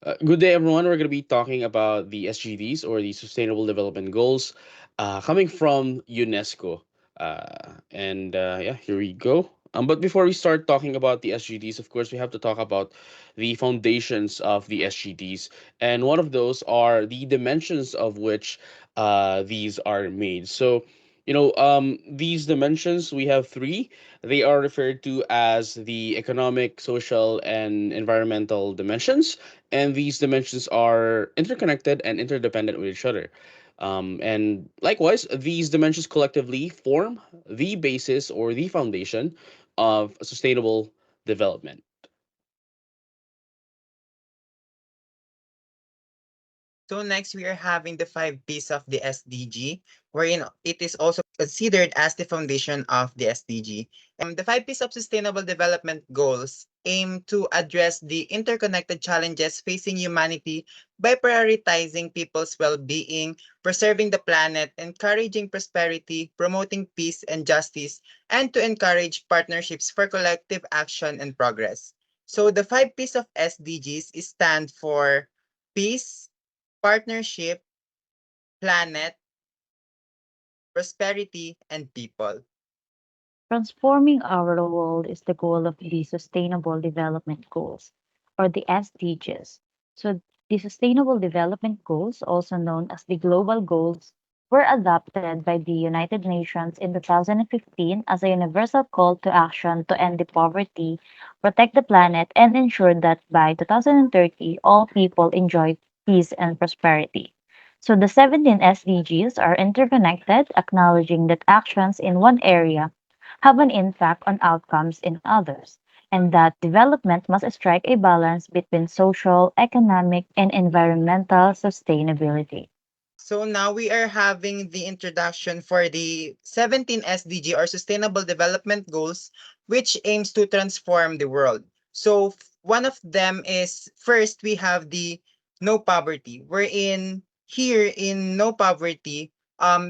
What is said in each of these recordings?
Good day, everyone. We're going to be talking about the SGDs or the Sustainable Development Goals coming from UNESCO. Here we go. But before we start talking about the SGDs, of course, we have to talk about the foundations of the SGDs. And one of those are the dimensions of which these are made. These dimensions, we have three. They are referred to as the economic, social, and environmental dimensions, and these dimensions are interconnected and interdependent with each other. And likewise, these dimensions collectively form the basis or the foundation of sustainable development. So next we are having the five P's of the SDG, wherein it is also considered as the foundation of the SDG. The five P's of Sustainable Development Goals aim to address the interconnected challenges facing humanity by prioritizing people's well-being, preserving the planet, encouraging prosperity, promoting peace and justice, and to encourage partnerships for collective action and progress. So the five P's of SDGs stand for peace, partnership, planet, prosperity, and people. Transforming our world is the goal of the Sustainable Development Goals, or the SDGs. So, the Sustainable Development Goals, also known as the Global Goals, were adopted by the United Nations in 2015 as a universal call to action to end the poverty, protect the planet, and ensure that by 2030 all people enjoy peace and prosperity. So the 17 SDGs are interconnected, acknowledging that actions in one area have an impact on outcomes in others, and that development must strike a balance between social, economic, and environmental sustainability. So now we are having the introduction for the 17 SDG or Sustainable Development Goals, which aims to transform the world. So one of them is first we have the no poverty. We're in here in no poverty.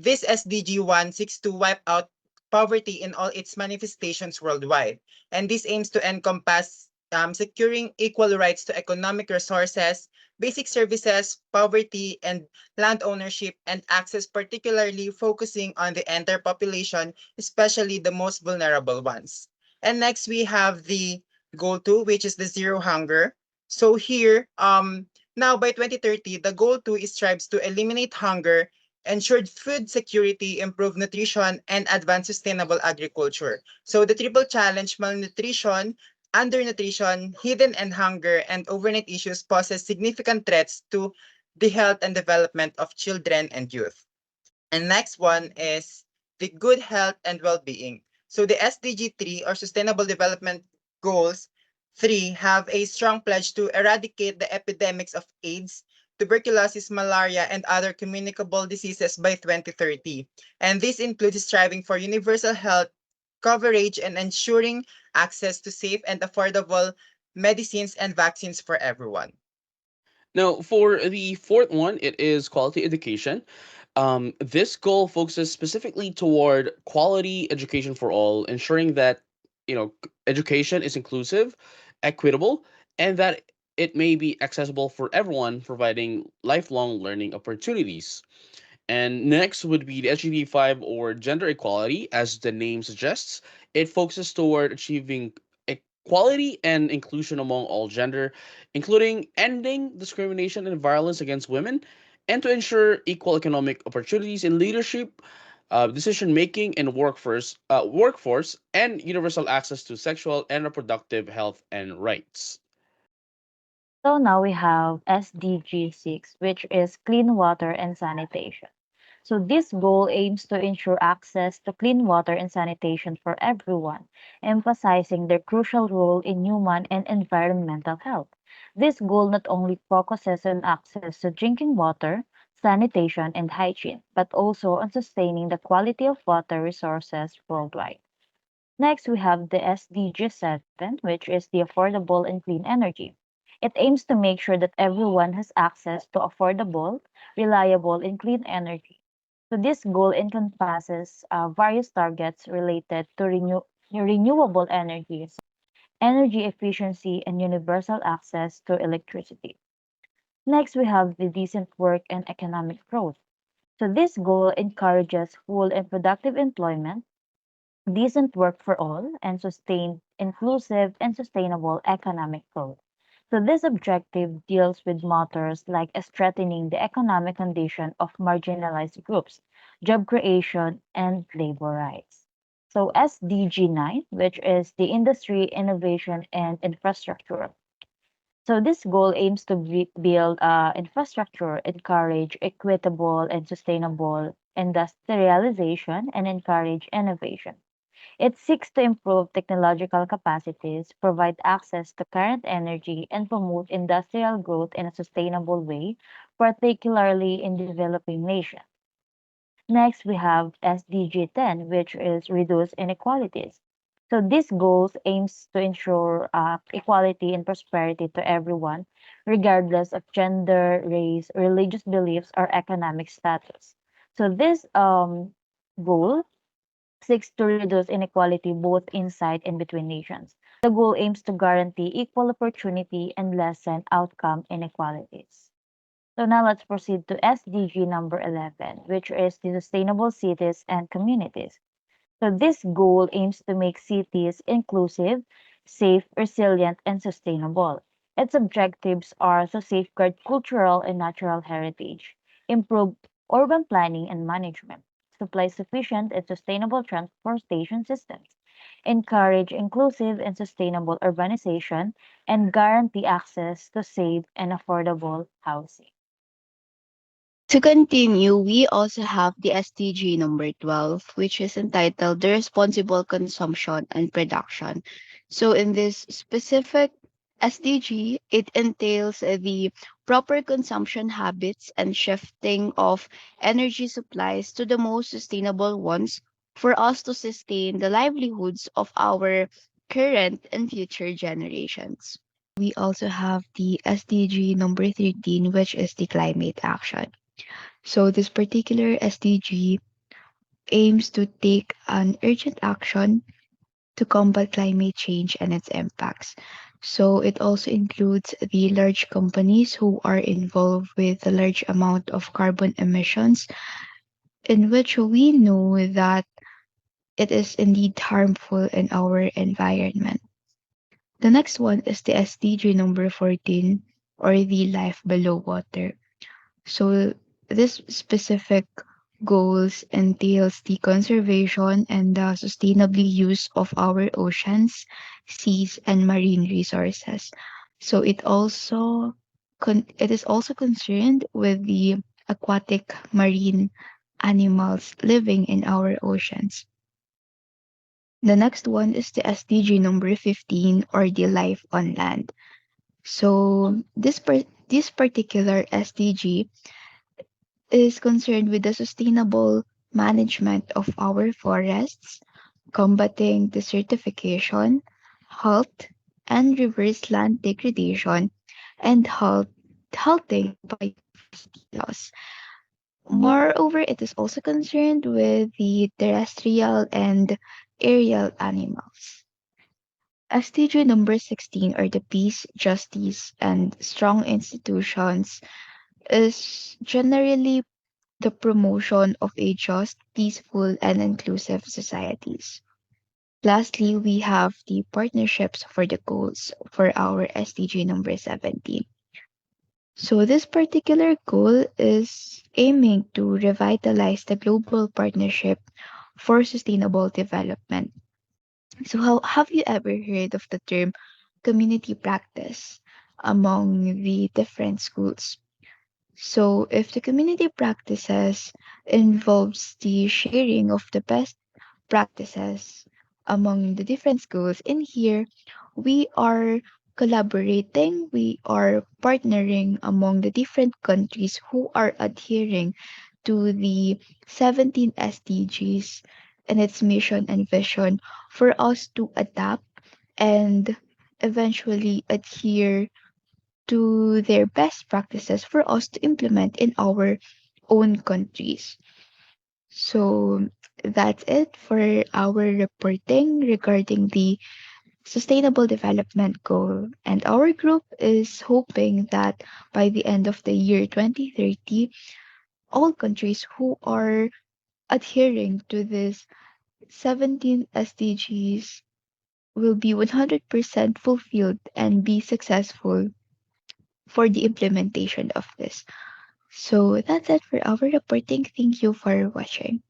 This SDG 1 seeks to wipe out poverty in all its manifestations worldwide, and this aims to encompass securing equal rights to economic resources, basic services, poverty, and land ownership and access, particularly focusing on the entire population, especially the most vulnerable ones. And next, we have the goal two, which is the zero hunger. So here, now by 2030, the goal two is strives to eliminate hunger, ensure food security, improve nutrition, and advance sustainable agriculture. So the triple challenge, malnutrition, undernutrition, hidden and hunger, and overnight issues poses significant threats to the health and development of children and youth. And next one is the good health and well-being. So the SDG 3 or Sustainable Development Goals 3 have a strong pledge to eradicate the epidemics of AIDS, tuberculosis, malaria, and other communicable diseases by 2030. And this includes striving for universal health coverage and ensuring access to safe and affordable medicines and vaccines for everyone. Now, for the fourth one, it is quality education. This goal focuses specifically toward quality education for all, ensuring that education is inclusive, equitable, and that it may be accessible for everyone, providing lifelong learning opportunities. And next would be the SGD 5 or gender equality, as the name suggests. It focuses toward achieving equality and inclusion among all gender, including ending discrimination and violence against women, and to ensure equal economic opportunities in leadership, decision making, and workforce, and universal access to sexual and reproductive health and rights. So now we have SDG 6, which is clean water and sanitation. So this goal aims to ensure access to clean water and sanitation for everyone, emphasizing their crucial role in human and environmental health. This goal not only focuses on access to drinking water, sanitation, and hygiene, but also on sustaining the quality of water resources worldwide. Next, we have the SDG 7, which is the affordable and clean energy. It aims to make sure that everyone has access to affordable, reliable, and clean energy. So this goal encompasses various targets related to renewable energies, energy efficiency, and universal access to electricity. Next, we have the decent work and economic growth. So this goal encourages full and productive employment, decent work for all, and sustained, inclusive, and sustainable economic growth. So this objective deals with matters like strengthening the economic condition of marginalized groups, job creation, and labor rights. So SDG 9, which is the industry, innovation, and infrastructure. So this goal aims to build infrastructure, encourage equitable and sustainable industrialization, and encourage innovation. It seeks to improve technological capacities, provide access to current energy, and promote industrial growth in a sustainable way, particularly in developing nations. Next, we have SDG 10, which is reduce inequalities. So this goal aims to ensure equality and prosperity to everyone, regardless of gender, race, religious beliefs, or economic status. So this goal seeks to reduce inequality both inside and between nations. The goal aims to guarantee equal opportunity and lessen outcome inequalities. So now let's proceed to SDG number 11, which is the sustainable cities and communities. So this goal aims to make cities inclusive, safe, resilient, and sustainable. Its objectives are to safeguard cultural and natural heritage, improve urban planning and management, supply sufficient and sustainable transportation systems, encourage inclusive and sustainable urbanization, and guarantee access to safe and affordable housing. To continue, we also have the SDG number 12, which is entitled The Responsible Consumption and Production. So, in this specific SDG, it entails the proper consumption habits and shifting of energy supplies to the most sustainable ones for us to sustain the livelihoods of our current and future generations. We also have the SDG number 13, which is the climate action. So, this particular SDG aims to take an urgent action to combat climate change and its impacts. So, it also includes the large companies who are involved with a large amount of carbon emissions, in which we know that it is indeed harmful in our environment. The next one is the SDG number 14, or the life below water. So this specific goals entails the conservation and the sustainable use of our oceans, seas, and marine resources. So it is also concerned with the aquatic marine animals living in our oceans. The next one is the SDG number 15, or the life on land. So this particular SDG is concerned with the sustainable management of our forests, combating desertification, halt and reverse land degradation, and halting biodiversity loss. Moreover, it is also concerned with the terrestrial and aerial animals. SDG number 16, or the peace, justice, and strong institutions, is generally the promotion of a just, peaceful, and inclusive societies. Lastly, we have the partnerships for the goals for our SDG number 17. So, this particular goal is aiming to revitalize the global partnership for sustainable development. So, have you ever heard of the term community practice among the different schools? So, if the community practices involves the sharing of the best practices among the different schools in here, we are collaborating, we are partnering among the different countries who are adhering to the 17 SDGs and its mission and vision for us to adapt and eventually adhere to their best practices for us to implement in our own countries. So that's it for our reporting regarding the Sustainable Development Goal. And our group is hoping that by the end of the year 2030, all countries who are adhering to this 17 SDGs will be 100% fulfilled and be successful for the implementation of this. So that's it for our reporting. Thank you for watching.